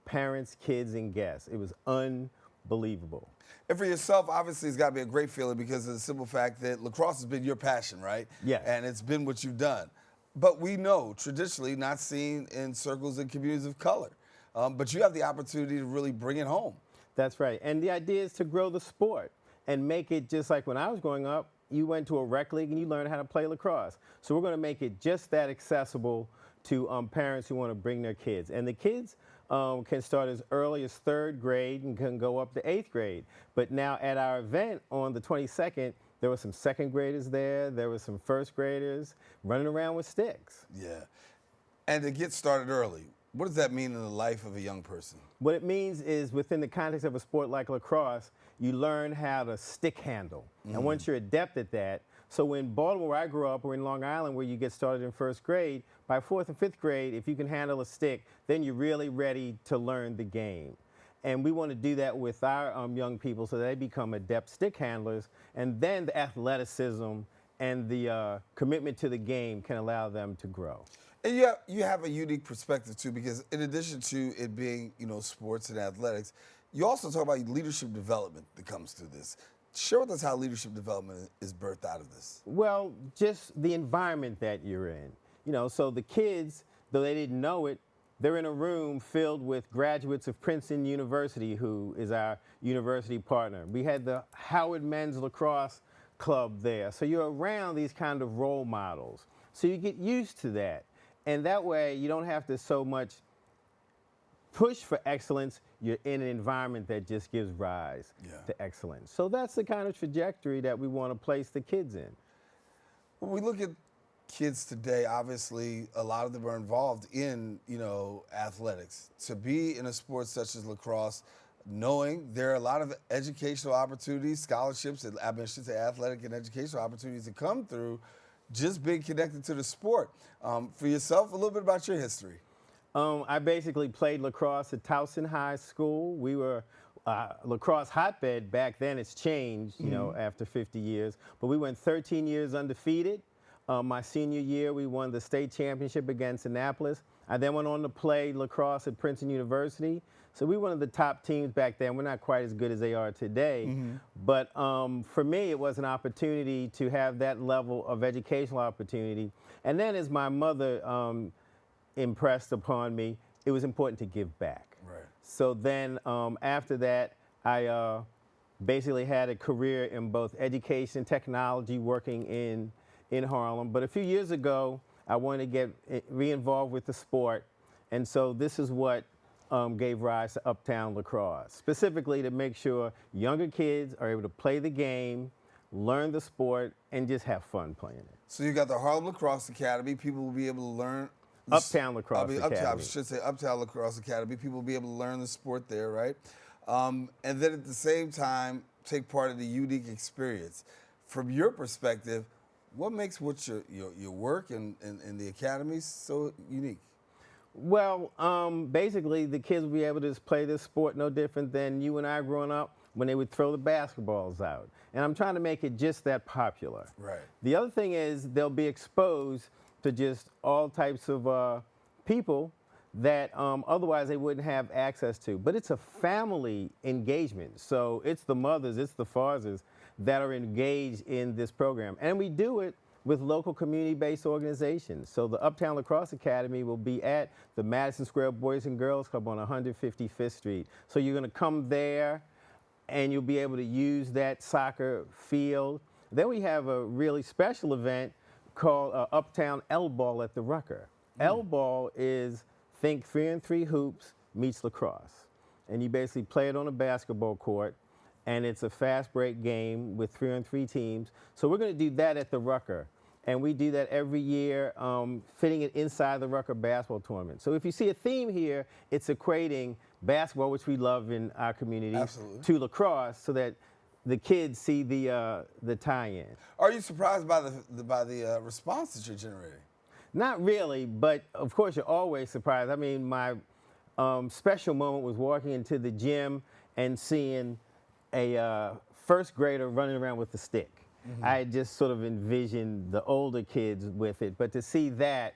parents, kids, and guests. It was unbelievable. And for yourself, obviously, it's got to be a great feeling because of the simple fact that lacrosse has been your passion, right? Yes. And it's been what you've done. But we know, traditionally, not seen in circles and communities of color. But you have the opportunity to really bring it home. That's right. And the idea is to grow the sport and make it just like when I was growing up, you went to a rec league and you learned how to play lacrosse. So we're going to make it just that accessible to parents who want to bring their kids. And the kids can start as early as 3rd grade and can go up to 8th grade. But now at our event on the 22nd, there were some 2nd graders there. There were some 1st graders running around with sticks. Yeah. And to get started early, what does that mean in the life of a young person? What it means is within the context of a sport like lacrosse, you learn how to stick handle. And once you're adept at that, so in Baltimore, where I grew up, or in Long Island, where you get started in 1st grade, by 4th and 5th grade, if you can handle a stick, then you're really ready to learn the game. And we want to do that with our young people so they become adept stick handlers, and then the athleticism and the commitment to the game can allow them to grow. And you have a unique perspective, too, because in addition to it being, sports and athletics, you also talk about leadership development that comes through this. Share with us how leadership development is birthed out of this. Well, just the environment that you're in. So the kids, though they didn't know it, they're in a room filled with graduates of Princeton University, who is our university partner. We had the Howard Men's Lacrosse Club there. So you're around these kind of role models. So you get used to that. And that way, you don't have to so much push for excellence. You're in an environment that just gives rise to excellence. So that's the kind of trajectory that we want to place the kids in. When we look at kids today, obviously, a lot of them are involved in, athletics. To be in a sport such as lacrosse, knowing there are a lot of educational opportunities, scholarships, and admissions to athletic and educational opportunities that come through just being connected to the sport. For yourself, a little bit about your history. I basically played lacrosse at Towson High School. We were lacrosse hotbed back then. It's changed, after 50 years. But we went 13 years undefeated. My senior year, we won the state championship against Annapolis. I then went on to play lacrosse at Princeton University. So we were one of the top teams back then. We're not quite as good as they are today. But for me, it was an opportunity to have that level of educational opportunity. And then as my mother impressed upon me, it was important to give back. Right. So then after that, I basically had a career in both education and technology, working in Harlem. But a few years ago, I wanted to get re-involved with the sport. And so this is what gave rise to Uptown Lacrosse, specifically to make sure younger kids are able to play the game, learn the sport, and just have fun playing it. So you got the Harlem Lacrosse Academy. People will be able to learn. Uptown Lacrosse Academy. I should say Uptown Lacrosse Academy. People will be able to learn the sport there, right? And then at the same time, take part in the unique experience. From your perspective, what makes your work and the academy so unique? Well, basically, the kids will be able to just play this sport no different than you and I growing up when they would throw the basketballs out. And I'm trying to make it just that popular. Right. The other thing is they'll be exposed to just all types of people that otherwise they wouldn't have access to. But it's a family engagement. So it's the mothers, it's the fathers that are engaged in this program. And we do it with local community-based organizations. So the Uptown Lacrosse Academy will be at the Madison Square Boys and Girls Club on 155th Street. So you're gonna come there and you'll be able to use that soccer field. Then we have a really special event called Uptown L-Ball at the Rucker. L-Ball is, think 3-on-3 hoops meets lacrosse. And you basically play it on a basketball court, and it's a fast break game with 3-on-3 teams. So we're gonna do that at the Rucker. And we do that every year, fitting it inside the Rucker basketball tournament. So if you see a theme here, it's equating basketball, which we love in our community, Absolutely. to lacrosse, so that the kids see the tie-in. Are you surprised by the response that you're generating? Not really, but of course you're always surprised. I mean, my special moment was walking into the gym and seeing a first grader running around with the stick. I had just sort of envisioned the older kids with it, but to see that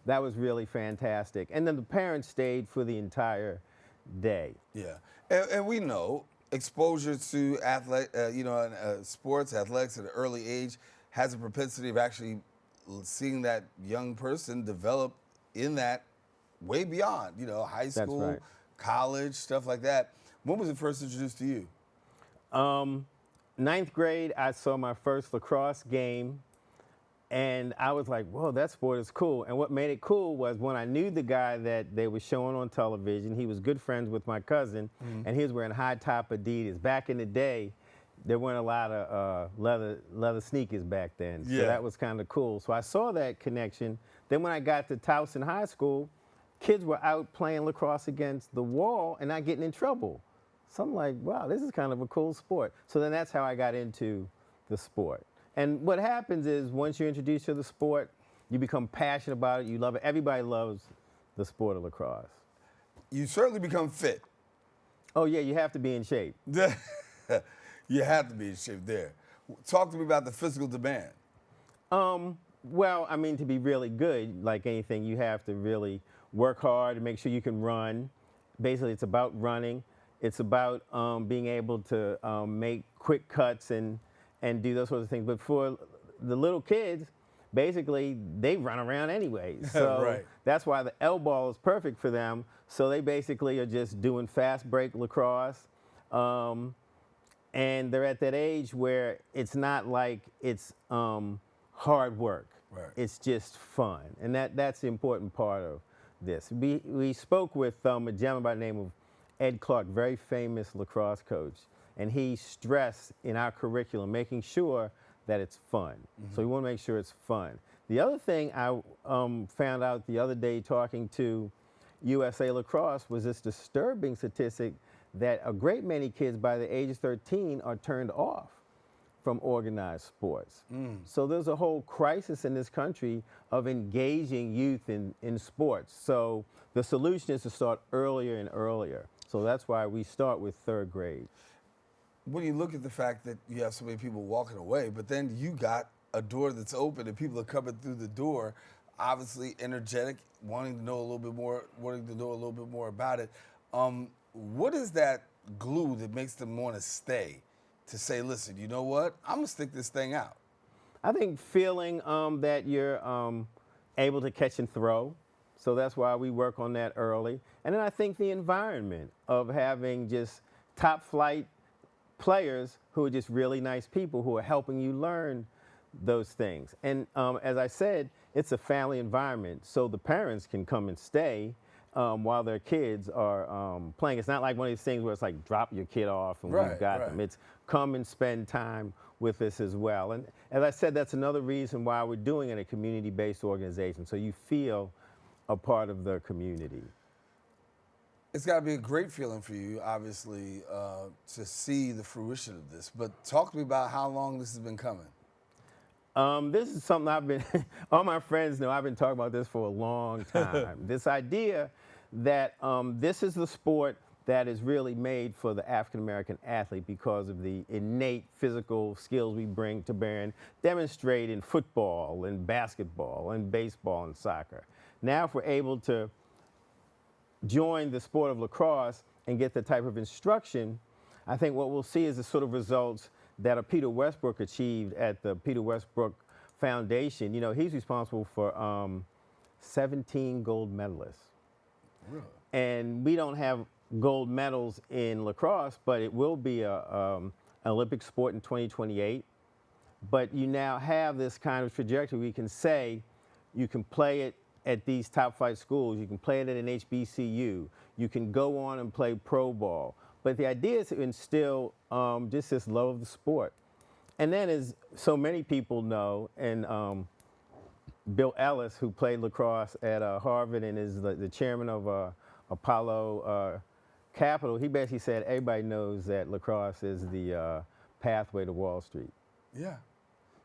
was really fantastic. And then the parents stayed for the entire day. Yeah, and we know exposure to sports, athletics at an early age has a propensity of actually seeing that young person develop in that way beyond, high school, right. college, stuff like that. When was it first introduced to you? Ninth grade, I saw my first lacrosse game, and I was like, whoa, that sport is cool. And what made it cool was when I knew the guy that they were showing on television. He was good friends with my cousin, and he was wearing high-top Adidas. Back in the day, there weren't a lot of leather sneakers back then, so that was kind of cool. So I saw that connection. Then when I got to Towson High School, kids were out playing lacrosse against the wall and not getting in trouble. So I'm like, wow, this is kind of a cool sport. So then that's how I got into the sport. And what happens is once you're introduced to the sport, you become passionate about it, you love it. Everybody loves the sport of lacrosse. You certainly become fit. Oh yeah, you have to be in shape. You have to be in shape there. Talk to me about the physical demand. Well, I mean, to be really good, like anything, you have to really work hard and make sure you can run. Basically, it's about running. It's about being able to make quick cuts and do those sorts of things. But for the little kids, basically, they run around anyway. So Right. That's why the L ball is perfect for them. So they basically are just doing fast break lacrosse. And they're at that age where it's not like it's hard work. Right. It's just fun. And that's the important part of this. We spoke with a gentleman by the name of Ed Clark, very famous lacrosse coach, and he stressed in our curriculum making sure that it's fun. So we want to make sure it's fun. The other thing I found out the other day talking to USA Lacrosse was this disturbing statistic that a great many kids by the age of 13 are turned off from organized sports. So there's a whole crisis in this country of engaging youth in sports. So the solution is to start earlier and earlier. So that's why we start with third grade. When you look at the fact that you have so many people walking away, but then you got a door that's open and people are coming through the door, obviously energetic, wanting to know a little bit more, wanting to know a little bit more about it. What is that glue that makes them want to stay? To say, listen, you know what? I'm gonna stick this thing out. I think feeling that you're able to catch and throw. So that's why we work on that early. And then I think the environment of having just top flight players who are just really nice people who are helping you learn those things. And as I said, it's a family environment, so the parents can come and stay while their kids are playing. It's not like one of these things where it's like drop your kid off and we've got them. It's come and spend time with us as well. And as I said, that's another reason why we're doing it in a community-based organization, so you feel a part of the community. It's got to be a great feeling for you, obviously, to see the fruition of this. But talk to me about how long this has been coming. This is something I've been, all my friends know I've been talking about this for a long time. This idea that this is the sport that is really made for the African-American athlete because of the innate physical skills we bring to bear and demonstrate in football and basketball and baseball and soccer. Now if we're able to join the sport of lacrosse and get the type of instruction, I think what we'll see is the sort of results that a Peter Westbrook achieved at the Peter Westbrook Foundation. You know, he's responsible for 17 gold medalists. Really? And we don't have gold medals in lacrosse, but it will be an Olympic sport in 2028. But you now have this kind of trajectory. We can say you can play it at these top flight schools, you can play it at an HBCU, you can go on and play pro ball. But the idea is to instill just this love of the sport. And then, as so many people know, and Bill Ellis, who played lacrosse at Harvard and is the chairman of Apollo capital, he basically said everybody knows that lacrosse is the pathway to Wall Street. Yeah.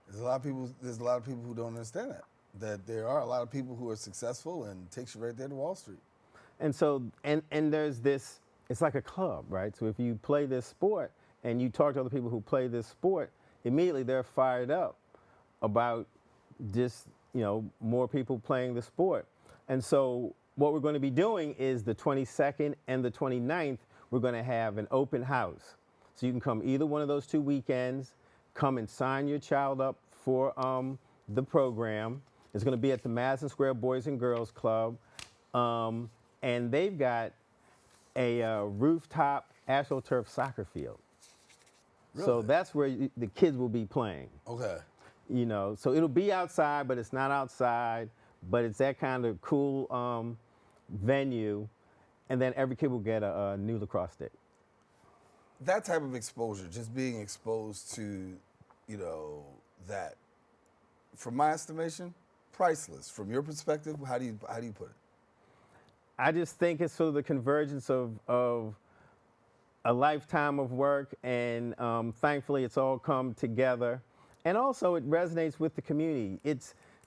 There's a lot of people who don't understand that. That there are a lot of people who are successful and takes you right there to Wall Street. And so, and there's this, it's like a club, right? So if you play this sport and you talk to other people who play this sport, immediately they're fired up about just, more people playing the sport. And so what we're going to be doing is the 22nd and the 29th, we're going to have an open house. So you can come either one of those 2 weekends, come and sign your child up for the program. It's going to be at the Madison Square Boys and Girls Club. And they've got a rooftop AstroTurf soccer field. Really? So that's where the kids will be playing. Okay. So it'll be outside, but it's not outside, but it's that kind of cool venue. And then every kid will get a new lacrosse stick. That type of exposure, just being exposed to, that, from my estimation, priceless. From your perspective, how do you put it? I just think it's sort of the convergence of a lifetime of work, and thankfully it's all come together. And also it resonates with the community.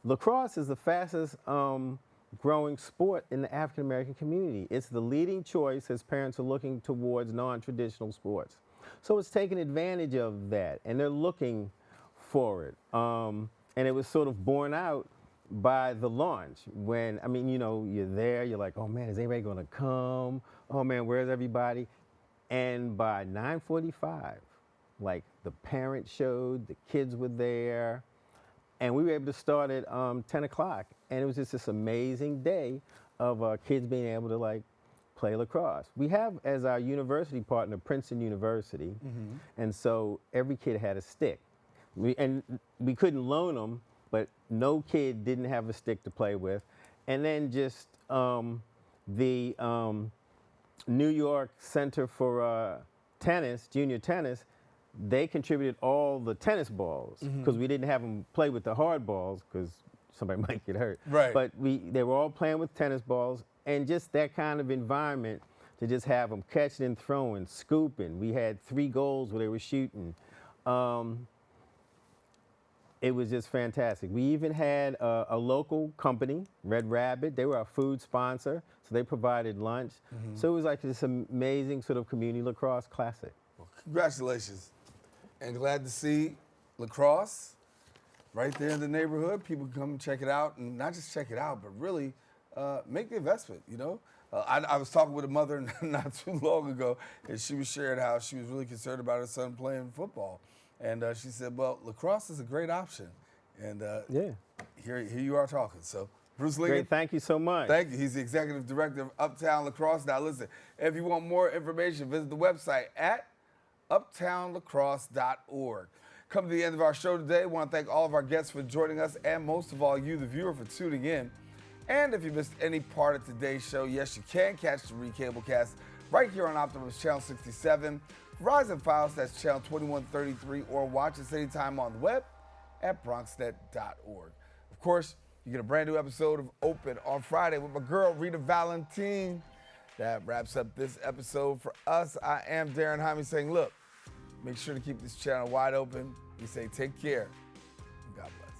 Lacrosse is the fastest growing sport in the African American community. It's the leading choice as parents are looking towards non-traditional sports. So it's taking advantage of that, and they're looking for it. And it was sort of borne out by the launch when, you're there, you're like, oh man, is anybody gonna come? Oh man, where's everybody? And by 9:45, like the parents showed, the kids were there, and we were able to start at 10 o'clock. And it was just this amazing day of kids being able to play lacrosse. We have as our university partner, Princeton University, and so every kid had a stick. We couldn't loan them, but no kid didn't have a stick to play with. And then just the New York Center for Tennis, junior tennis, they contributed all the tennis balls because we didn't have them play with the hard balls because somebody might get hurt. Right. But they were all playing with tennis balls, and just that kind of environment to just have them catching and throwing, scooping. We had 3 goals where they were shooting. It was just fantastic. We even had a local company, Red Rabbit. They were our food sponsor, so they provided lunch. So it was like this amazing sort of community lacrosse classic. Well, congratulations. And glad to see lacrosse right there in the neighborhood. People can come and check it out, and not just check it out, but really make the investment, I was talking with a mother not too long ago, and she was sharing how she was really concerned about her son playing football. And she said, well, lacrosse is a great option. And here you are talking. So, Bruce Lincoln. Great, thank you so much. Thank you. He's the executive director of Uptown Lacrosse. Now, listen, if you want more information, visit the website at uptownlacrosse.org. Come to the end of our show today. I want to thank all of our guests for joining us, and most of all, you, the viewer, for tuning in. And if you missed any part of today's show, yes, you can catch the recablecast right here on Optimus Channel 67. Verizon Files, that's channel 2133, or watch us anytime on the web at BronxNet.org. Of course, you get a brand new episode of Open on Friday with my girl, Rita Valentine. That wraps up this episode for us. I am Daren Jaime saying, look, make sure to keep this channel wide open. We say take care. God bless.